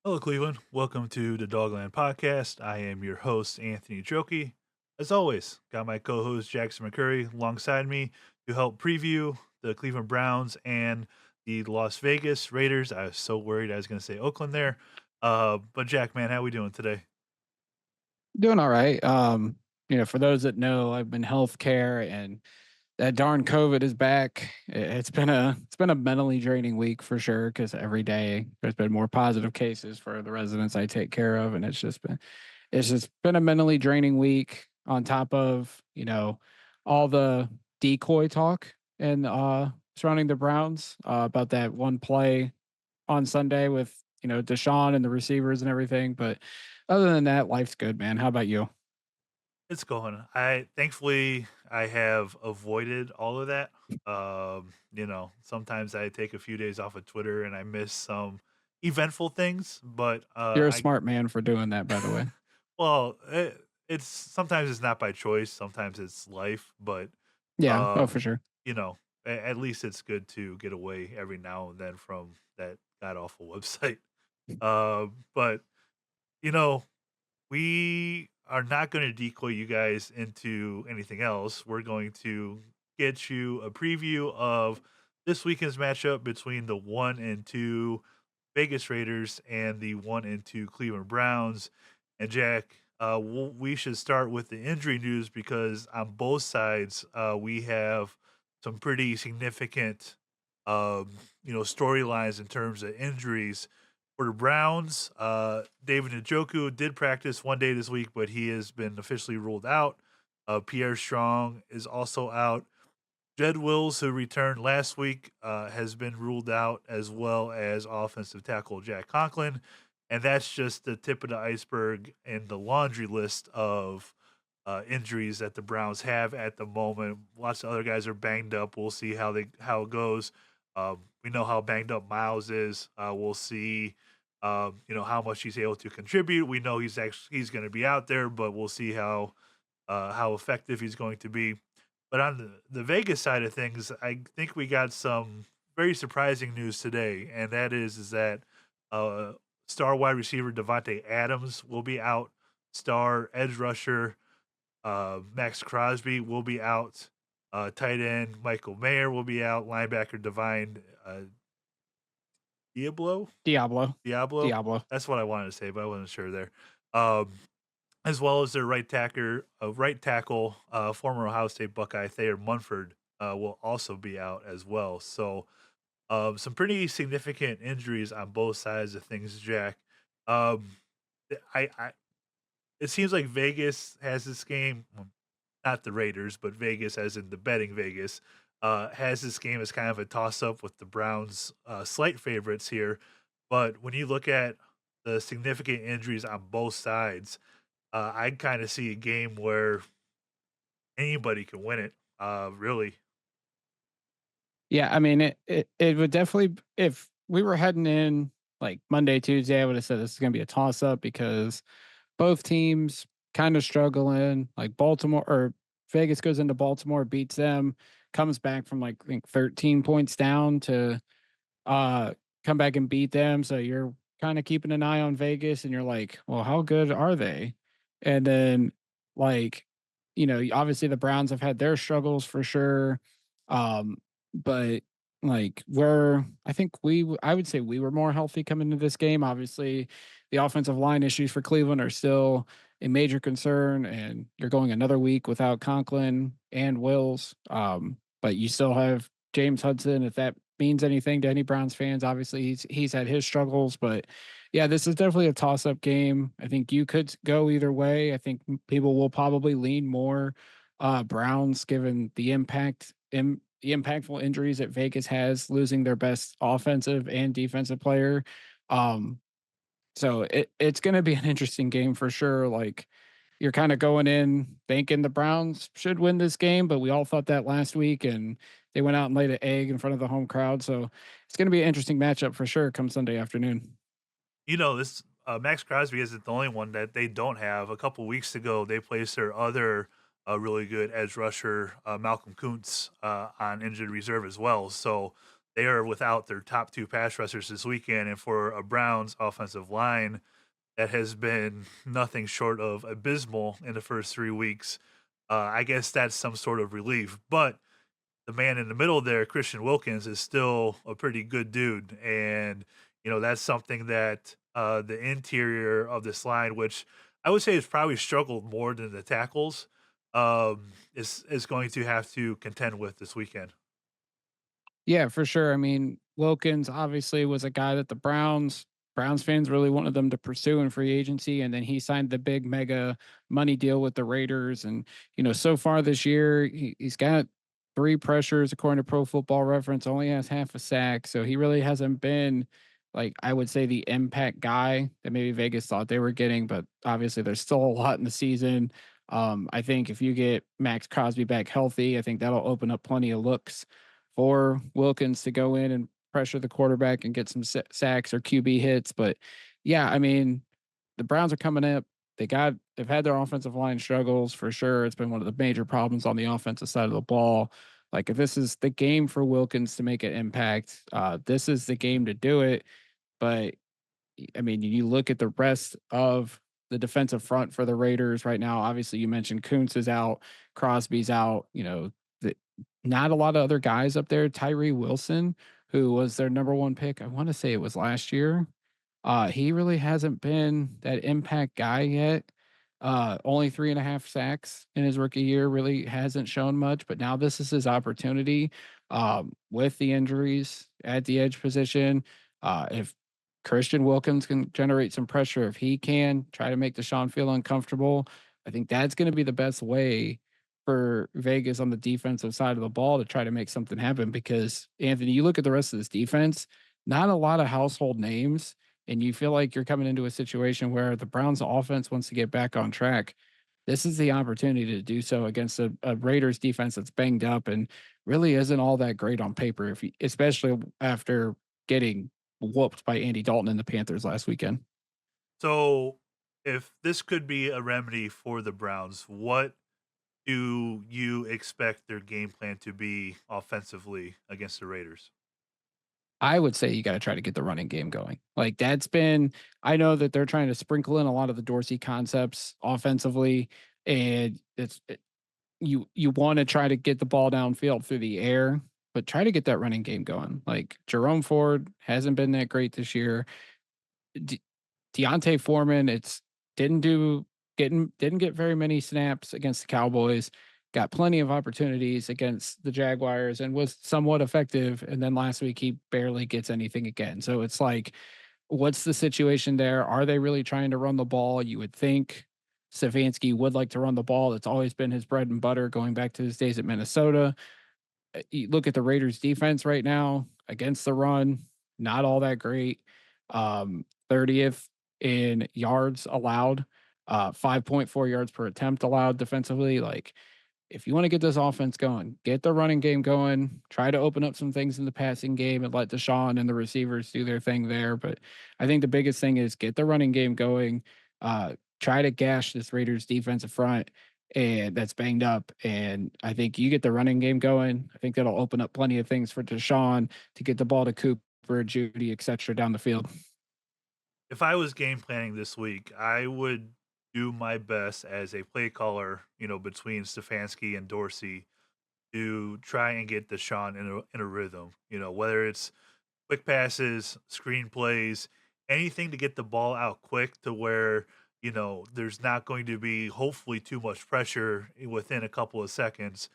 Hello, Cleveland. Welcome to the Dawgland podcast. I am your host, Anthony Joki. As always, got my co host, Jackson McCurry, alongside me to help preview the Cleveland Browns and the Las Vegas Raiders. I was so worried I was going to say Oakland there. But, Jack, man, how we doing today? Doing all right. For those that know, I've been healthcare and that darn COVID is back. It's been a mentally draining week for sure because every day there's been more positive cases for the residents I take care of, and it's just been a mentally draining week on top of all the decoy talk and surrounding the Browns about that one play on Sunday with Deshaun and the receivers and everything. But other than that, life's good, man. How about you? It's going. Thankfully I have avoided all of that. Sometimes I take a few days off of Twitter and I miss some eventful things, but You're a I smart man for doing that, by the way. Well, it's sometimes it's not by choice, sometimes it's life, but, Yeah. Oh, um, for sure. you know, at least it's good to get away every now and then from that god awful website. But, you know, we are not gonna decoy you guys into anything else. We're going to get you a preview of this weekend's matchup between the 1 and 2 Vegas Raiders and the 1 and 2 Cleveland Browns. And Jack, we should start with the injury news because on both sides, we have some pretty significant, storylines in terms of injuries. For the Browns, David Njoku did practice one day this week, but he has been officially ruled out. Pierre Strong is also out. Jed Wills, who returned last week, has been ruled out, as well as offensive tackle Jack Conklin. And that's just the tip of the iceberg in the laundry list of injuries that the Browns have at the moment. Lots of other guys are banged up. We'll see how it goes. We know how banged up Miles is. We'll see, how much he's able to contribute. We know he's going to be out there, but we'll see how effective he's going to be. But on the Vegas side of things, I think we got some very surprising news today, and that is that uh, star wide receiver Devontae Adams will be out. Star edge rusher Max Crosby will be out. Tight end Michael Mayer will be out. Linebacker Divine Diablo Diablo. Diablo. Diablo. That's what I wanted to say, but I wasn't sure there. Um, as well as their right tackle, former Ohio State Buckeye Thayer Munford will also be out as well. So some pretty significant injuries on both sides of things, Jack. Um, I it seems like Vegas has this game, well, not the Raiders, but Vegas, as in the betting Vegas, has this game as kind of a toss up with the Browns, slight favorites here. But when you look at the significant injuries on both sides, I kind of see a game where anybody can win it. Really. Yeah, I mean it would definitely if we were heading in like Monday, Tuesday, I would have said this is gonna be a toss up because both teams kind of struggling. Like Baltimore or Vegas goes into Baltimore, beats them, comes back from like I think 13 points down to uh come back and beat them. So you're kind of keeping an eye on Vegas and you're like, well, how good are they? And then like, obviously the Browns have had their struggles for sure. Um, but like we're I think I would say we were more healthy coming into this game. Obviously, the offensive line issues for Cleveland are still a major concern, and you're going another week without Conklin and Wills. But you still have James Hudson, if that means anything to any Browns fans. Obviously, he's had his struggles, but yeah, this is definitely a toss-up game. I think you could go either way. I think people will probably lean more Browns given the impactful injuries that Vegas has, losing their best offensive and defensive player. Um, so it's going to be an interesting game for sure. Like you're kind of going in thinking the Browns should win this game, but we all thought that last week, and they went out and laid an egg in front of the home crowd. So it's going to be an interesting matchup for sure come Sunday afternoon. This Max Crosby isn't the only one that they don't have. A couple weeks ago, they placed their other really good edge rusher, Malcolm Kuntz, on injured reserve as well. So they are without their top 2 pass rushers this weekend, and for a Browns offensive line that has been nothing short of abysmal in the first 3 weeks, I guess that's some sort of relief, but the man in the middle there, Christian Wilkins, is still a pretty good dude, and, that's something that, the interior of this line, which I would say has probably struggled more than the tackles, is going to have to contend with this weekend. Yeah, for sure. I mean, Wilkins obviously was a guy that the Browns fans really wanted them to pursue in free agency, and then he signed the big mega money deal with the Raiders. And so far this year, he's got 3 pressures according to Pro Football Reference. Only has half a sack, so he really hasn't been like I would say the impact guy that maybe Vegas thought they were getting. But obviously, there's still a lot in the season. I think if you get Max Crosby back healthy, I think that'll open up plenty of looks for Wilkins to go in and pressure the quarterback and get some sacks or QB hits. But yeah, I mean, the Browns are coming up. They've had their offensive line struggles for sure. It's been one of the major problems on the offensive side of the ball. Like if this is the game for Wilkins to make an impact, this is the game to do it. But I mean, you look at the rest of the defensive front for the Raiders right now. Obviously, you mentioned Kuntz is out, Crosby's out. Not a lot of other guys up there. Tyree Wilson, who was their number one pick, I want to say it was last year. He really hasn't been that impact guy yet. Only 3.5 sacks in his rookie year, really hasn't shown much. But now this is his opportunity with the injuries at the edge position. If Christian Wilkins can generate some pressure, if he can try to make Deshaun feel uncomfortable, I think that's going to be the best way for Vegas on the defensive side of the ball to try to make something happen. Because Anthony, you look at the rest of this defense, not a lot of household names, and you feel like you're coming into a situation where the Browns offense wants to get back on track. This is the opportunity to do so against a Raiders defense that's banged up and really isn't all that great on paper, especially after getting whooped by Andy Dalton and the Panthers last weekend. So, if this could be a remedy for the Browns, what do you expect their game plan to be offensively against the Raiders? I would say you got to try to get the running game going. Like that's been, I know that they're trying to sprinkle in a lot of the Dorsey concepts offensively, and you want to try to get the ball downfield through the air, but try to get that running game going. Like Jerome Ford hasn't been that great this year. Deontay Foreman, it's didn't do didn't get very many snaps against the Cowboys. Got plenty of opportunities against the Jaguars and was somewhat effective. And then last week he barely gets anything again. So it's like, what's the situation there? Are they really trying to run the ball? You would think Stefanski would like to run the ball. It's always been his bread and butter going back to his days at Minnesota. You look at the Raiders defense right now against the run, not all that great. 30th in yards allowed, 5.4 yards per attempt allowed defensively. Like if you want to get this offense going, get the running game going, try to open up some things in the passing game and let Deshaun and the receivers do their thing there. But I think the biggest thing is get the running game going, try to gash this Raiders defensive front and that's banged up. And I think you get the running game going. I think that'll open up plenty of things for Deshaun to get the ball to Cooper, Judy, etc. down the field. If I was game planning this week, I would do my best as a play caller, between Stefanski and Dorsey to try and get Deshaun in a rhythm. Whether it's quick passes, screen plays, anything to get the ball out quick to where, there's not going to be hopefully too much pressure within a couple of seconds.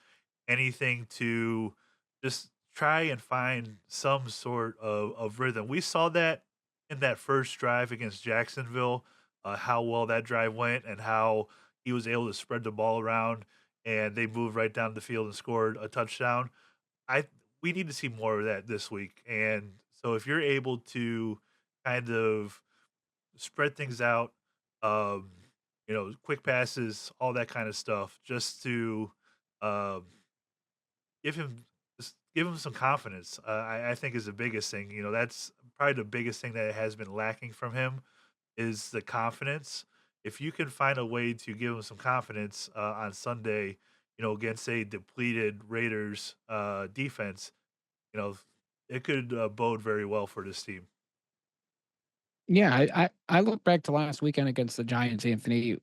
Anything to just try and find some sort of rhythm. We saw that in that first drive against Jacksonville, how well that drive went and how he was able to spread the ball around and they moved right down the field and scored a touchdown. I We need to see more of that this week. And so if you're able to kind of spread things out, um, quick passes, all that kind of stuff, just to um, give him give him some confidence. I think is the biggest thing. That's probably the biggest thing that has been lacking from him is the confidence. If you can find a way to give him some confidence on Sunday, against a depleted Raiders defense, you know, it could bode very well for this team. Yeah, I look back to last weekend against the Giants, Anthony.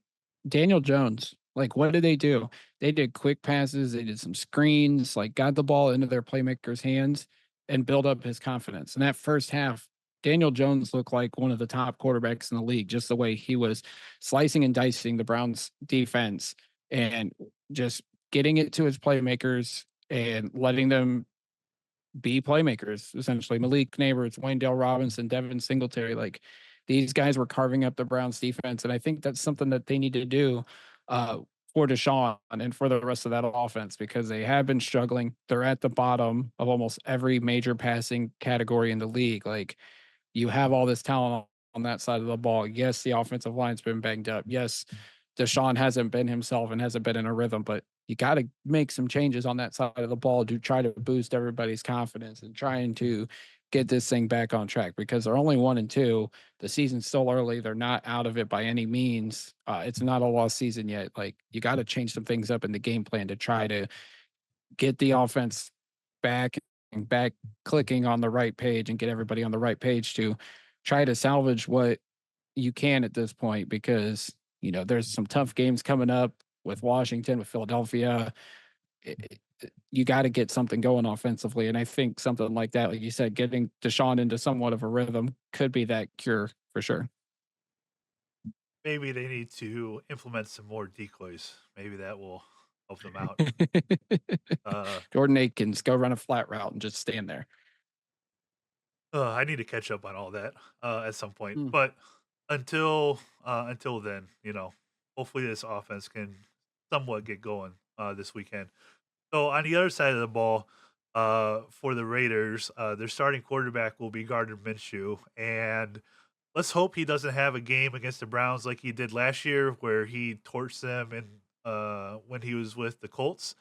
Daniel Jones, like, what did they do? They did quick passes, they did some screens, like, got the ball into their playmakers' hands and build up his confidence. In that first half, Daniel Jones looked like one of the top quarterbacks in the league, just the way he was slicing and dicing the Browns defense and just getting it to his playmakers and letting them be playmakers, essentially. Malik Neighbors, Wayndale Robinson, Devin Singletary, like these guys were carving up the Browns defense. And I think that's something that they need to do for Deshaun and for the rest of that offense because they have been struggling. They're at the bottom of almost every major passing category in the league. Like you have all this talent on that side of the ball. Yes, the offensive line's been banged up. Yes, Deshaun hasn't been himself and hasn't been in a rhythm, but you got to make some changes on that side of the ball to try to boost everybody's confidence and trying to get this thing back on track because they're only 1-2. The season's still early. They're not out of it by any means. It's not a lost season yet. Like you got to change some things up in the game plan to try to get the offense back and back clicking on the right page and get everybody on the right page to try to salvage what you can at this point because there's some tough games coming up with Washington, with Philadelphia. You got to get something going offensively, and I think something like that, like you said, getting Deshaun into somewhat of a rhythm could be that cure for sure. Maybe they need to implement some more decoys. Maybe that will help them out. Uh, Jordan Akins, go run a flat route and just stand there. I need to catch up on all that at some point. Mm. But until then, hopefully this offense can somewhat get going this weekend. So on the other side of the ball, for the Raiders, their starting quarterback will be Gardner Minshew, and let's hope he doesn't have a game against the Browns like he did last year, where he torched them and when he was with the Colts.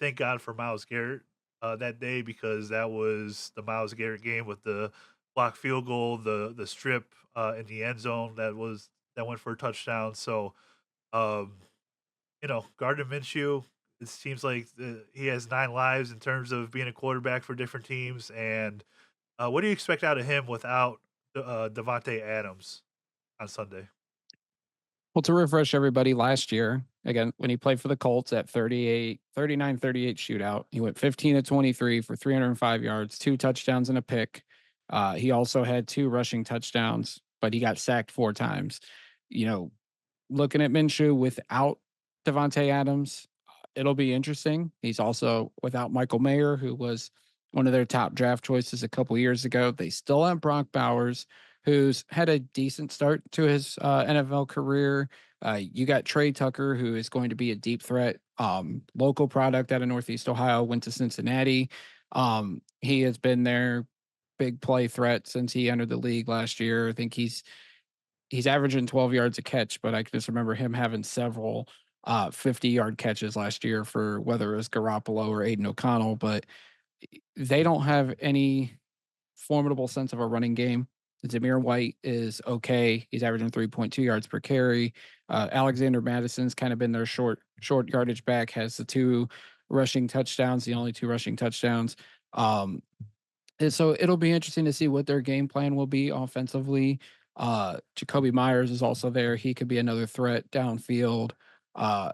Thank God for Miles Garrett that day because that was the Miles Garrett game with the block field goal, the strip in the end zone that went for a touchdown. So um, Gardner Minshew, it seems like he has 9 lives in terms of being a quarterback for different teams. And what do you expect out of him without Devontae Adams on Sunday? Well, to refresh everybody, last year, again, when he played for the Colts at 39-38 shootout, he went 15 of 23 for 305 yards, 2 touchdowns and a pick. He also had 2 rushing touchdowns, but he got sacked 4 times. You know, looking at Minshew without Devontae Adams, it'll be interesting. He's also without Michael Mayer, who was one of their top draft choices a couple years ago. They still have Brock Bowers, who's had a decent start to his NFL career. You got Trey Tucker, who is going to be a deep threat, local product out of Northeast Ohio, went to Cincinnati. He has been their big play threat since he entered the league last year. I think he's averaging 12 yards a catch, but I can just remember him having several 50-yard catches last year for whether it was Garoppolo or Aiden O'Connell, but they don't have any formidable sense of a running game. Zamir White is okay. He's averaging 3.2 yards per carry. Alexander Madison's kind of been their short yardage back, has the 2 rushing touchdowns, the only 2 rushing touchdowns. And so it'll be interesting to see what their game plan will be offensively. Jacoby Myers is also there. He could be another threat downfield. Uh,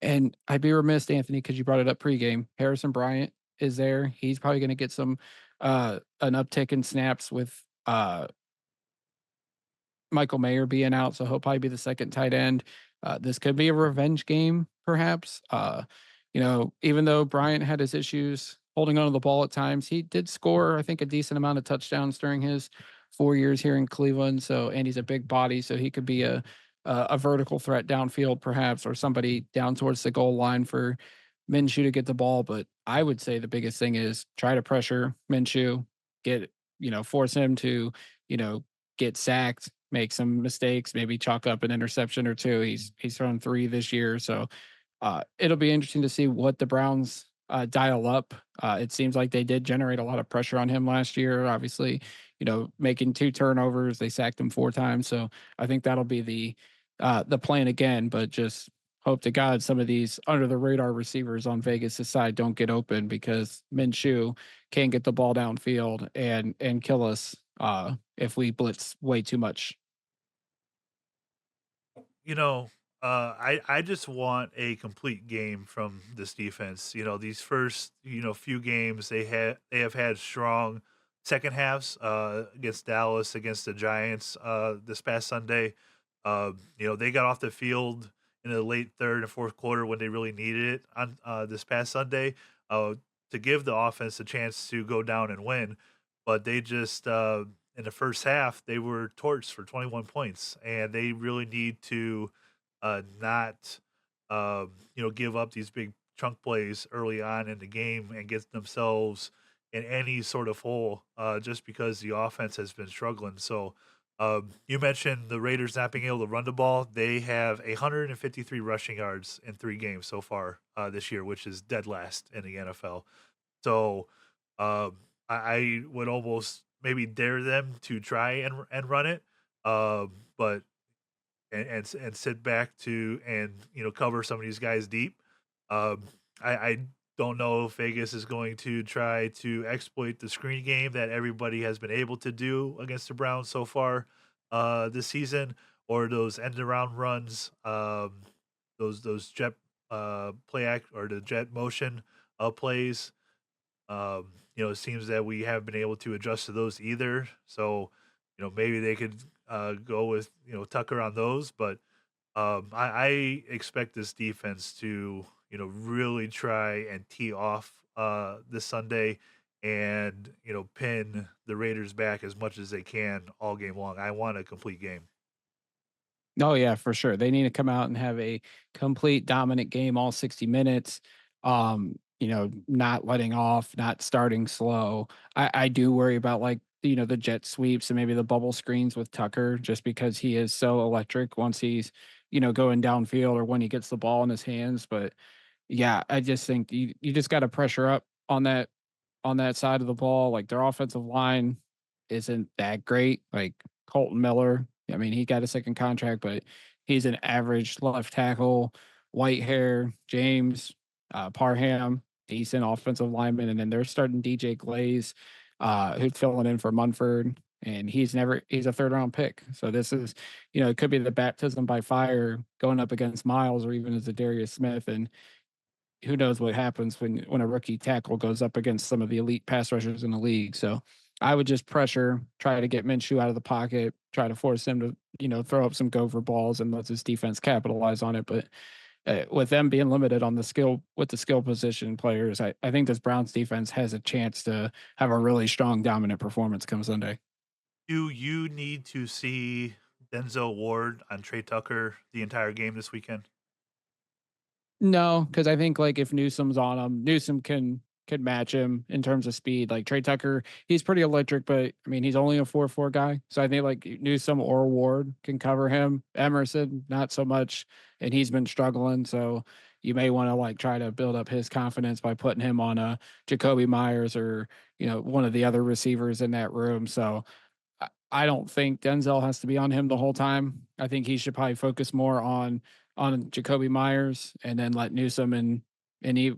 and I'd be remiss, Anthony, because you brought it up pregame. Harrison Bryant is there. He's probably going to get some an uptick in snaps with Michael Mayer being out, so he'll probably be the second tight end. This could be a revenge game, perhaps. Even though Bryant had his issues holding on to the ball at times, he did score, I think, a decent amount of touchdowns during his 4 years here in Cleveland. So, and he's a big body, so he could be a vertical threat downfield, perhaps, or somebody down towards the goal line for Minshew to get the ball. But I would say the biggest thing is try to pressure Minshew, force him to, you know, get sacked, make some mistakes, maybe chalk up an interception or two. He's thrown 3 this year, so it'll be interesting to see what the Browns dial up. It seems like they did generate a lot of pressure on him last year. Obviously, making 2 turnovers, they sacked him 4 times, so I think that'll be the plan again. But just hope to God some of these under the radar receivers on Vegas' side don't get open because Minshew can't get the ball downfield and kill us if we blitz way too much. You know, I just want a complete game from this defense. You know, these first few games they have had strong second halves against Dallas, against the Giants this past Sunday. They got off the field in the late third and fourth quarter when they really needed it on this past Sunday uh, to give the offense a chance to go down and win. But they just in the first half they were torched for 21 points, and they really need to not give up these big chunk plays early on in the game and get themselves in any sort of hole just because the offense has been struggling. So you mentioned the Raiders not being able to run the ball. They have 153 rushing yards in 3 games so far this year, which is dead last in the NFL. So I would almost maybe dare them to try and run it, but and sit back to and cover some of these guys deep. Um, I don't know if Vegas is going to try to exploit the screen game that everybody has been able to do against the Browns so far this season, or those end around runs, those jet play act or the jet motion plays. It seems that we haven't been able to adjust to those either. So, maybe they could go with Tucker on those, but I expect this defense to really try and tee off this Sunday and pin the Raiders back as much as they can all game long. I want a complete game. Oh yeah, for sure. They need to come out and have a complete dominant game all 60 minutes. Not letting off, not starting slow. I do worry about like, the jet sweeps and maybe the bubble screens with Tucker just because he is so electric once he's, going downfield or when he gets the ball in his hands. But yeah, I just think you just got to pressure up on that side of the ball. Like their offensive line isn't that great. Like Colton Miller, I mean, he got a second contract, but he's an average left tackle. Whitehair, James, Parham, decent offensive lineman, and then they're starting DJ Glaze, who's filling in for Munford, and he's a third round pick. So this is, it could be the baptism by fire going up against Miles or even as a Darius Smith, and who knows what happens when a rookie tackle goes up against some of the elite pass rushers in the league. So I would just pressure, try to get Minshew out of the pocket, try to force him to, throw up some gopher balls and let his defense capitalize on it. But with them being limited on the skill position players, I think this Browns defense has a chance to have a really strong, dominant performance come Sunday. Do you need to see Denzel Ward on Trey Tucker the entire game this weekend? No, because I think like if Newsom's on him, Newsom can match him in terms of speed. Like Trey Tucker, he's pretty electric, but I mean he's only a 4-4 guy. So I think like Newsom or Ward can cover him. Emerson, not so much. And he's been struggling. So you may want to like try to build up his confidence by putting him on a Jacoby Myers or, one of the other receivers in that room. So I don't think Denzel has to be on him the whole time. I think he should probably focus more on Jacoby Myers and then and he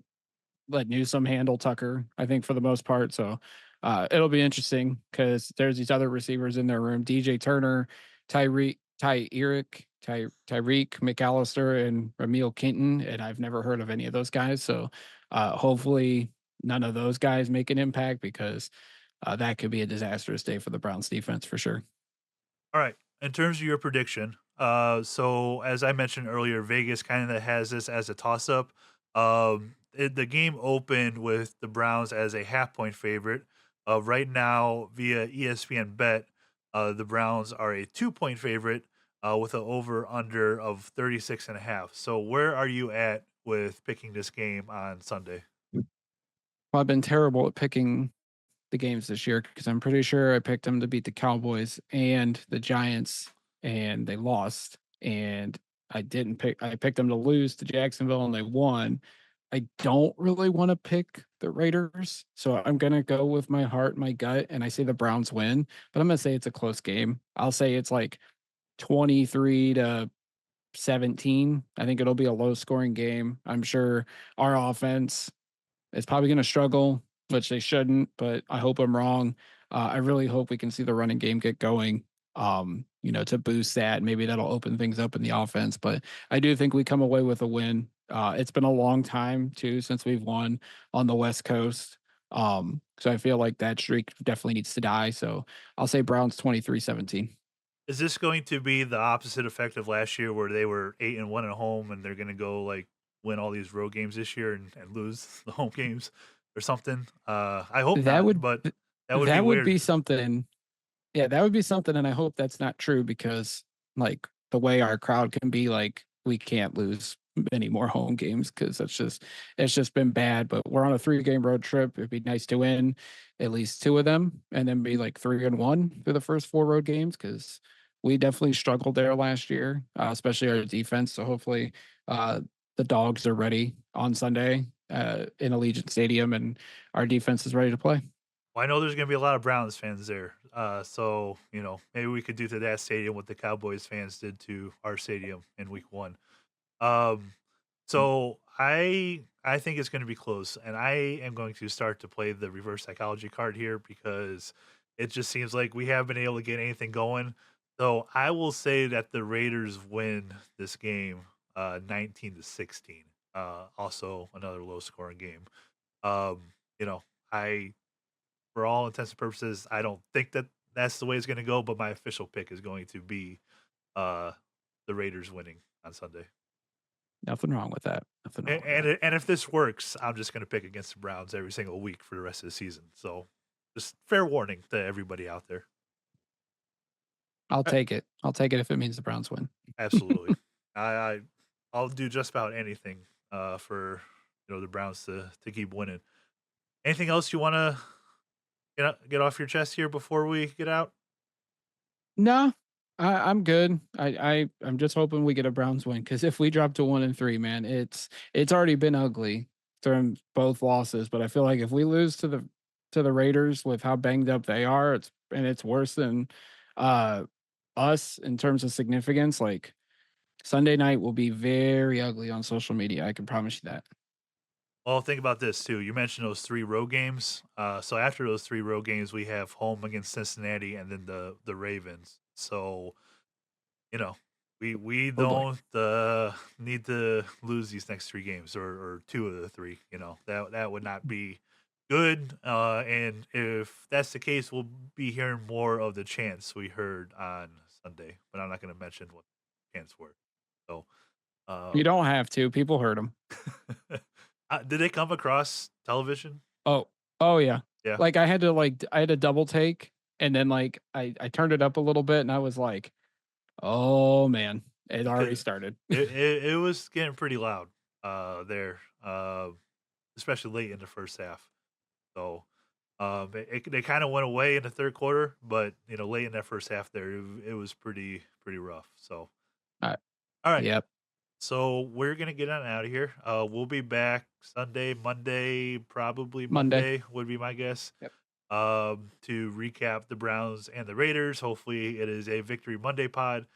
let Newsom handle Tucker, I think, for the most part. So it'll be interesting because there's these other receivers in their room: DJ Turner, Tyreek McAllister, and Ramil Kenton, and I've never heard of any of those guys. So hopefully none of those guys make an impact because that could be a disastrous day for the Browns defense for sure. All right. In terms of your prediction, so as I mentioned earlier, Vegas kind of has this as a toss up. The game opened with the Browns as a half point favorite. Right now, via ESPN Bet, the Browns are a 2 point favorite with an over under of 36.5. So, where are you at with picking this game on Sunday? Well, I've been terrible at picking the games this year because I'm pretty sure I picked them to beat the Cowboys and the Giants, and they lost. And I picked them to lose to Jacksonville and they won. I don't really want to pick the Raiders. So I'm going to go with my heart, my gut, and I say the Browns win, but I'm going to say it's a close game. I'll say it's like 23 to 17. I think it'll be a low scoring game. I'm sure our offense is probably going to struggle, which they shouldn't, but I hope I'm wrong. I really hope we can see the running game get going, to boost that. Maybe that'll open things up in the offense, but I do think we come away with a win. It's been a long time too since we've won on the West Coast. So I feel like that streak definitely needs to die. So I'll say Browns 23-17. Is this going to be the opposite effect of last year where they were 8-1 at home and they're gonna go, like, win all these road games this year and lose the home games or something? I hope That not, would but that would be that would weird. be something. Yeah, that would be something, and I hope that's not true because, like, the way our crowd can be, like, we can't lose any more home games because it's just been bad. But we're on a 3-game road trip. It'd be nice to win at least 2 of them and then be like 3-1 through the first 4 road games because we definitely struggled there last year, especially our defense. So hopefully, uh, the Dogs are ready on Sunday in Allegiant Stadium and our defense is ready to play. Well, I know there's gonna be a lot of Browns fans there, so, maybe we could do to that stadium what the Cowboys fans did to our stadium in week 1. Um, so I think it's gonna be close, and I am going to start to play the reverse psychology card here because it just seems like we haven't been able to get anything going. So I will say that the Raiders win this game, 19-16. Also another low scoring game. You know, I for all intents and purposes, I don't think that that's the way it's gonna go, but my official pick is going to be uh the Raiders winning on Sunday. Nothing wrong with that. Nothing wrong with that. And if this works, I'm just gonna pick against the Browns every single week for the rest of the season. So, just fair warning to everybody out there. I'll Uh, take it. I'll take it if it means the Browns win. Absolutely. I, I I'll do just about anything for the Browns to keep winning. Anything else you want to get off your chest here before we get out? No, I'm good. I'm just hoping we get a Browns win because if we drop to 1-3, man, it's already been ugly during both losses. But I feel like if we lose to the Raiders with how banged up they are, it's worse than uh us in terms of significance. Like Sunday night will be very ugly on social media. I can promise you that. Well, think about this too. You mentioned those 3 road games. So after those 3 road games, we have home against Cincinnati and then the Ravens. So, you know, we Oh boy. don't need to lose these next 3 games or 2 of the 3. That would not be good. And if that's the case, we'll be hearing more of the chants we heard on Sunday. But I'm not going to mention what the chants were. So, You um, don't have to. People heard them. did they come across television? Oh, oh yeah. Yeah. Like I had to double take and then like I turned it up a little bit and I was like, "Oh man, it already Because started." it was getting pretty loud, there, especially late in the first half. So, they kinda went away in the 3rd quarter, but, late in that first half there, it was pretty rough. So, Uh, alright. yep, So, we're gonna get on out of here. We'll be back Sunday, Monday, probably Monday. Monday would be my guess, Yep. to recap the Browns and the Raiders. Hopefully, it is a Victory Monday pod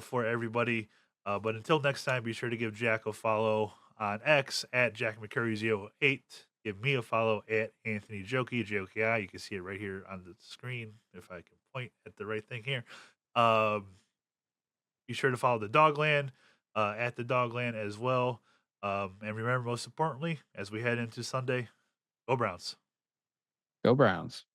for everybody. But until next time, be sure to give Jack a follow on X at JackMcCurry08. Give me a follow at Anthony Jokey, JOKI. You can see it right here on the screen if I can point at the right thing here. Um, be sure to follow the Dawgland at the Dawgland as well. And remember, most importantly, as we head into Sunday, go Browns. Go Browns.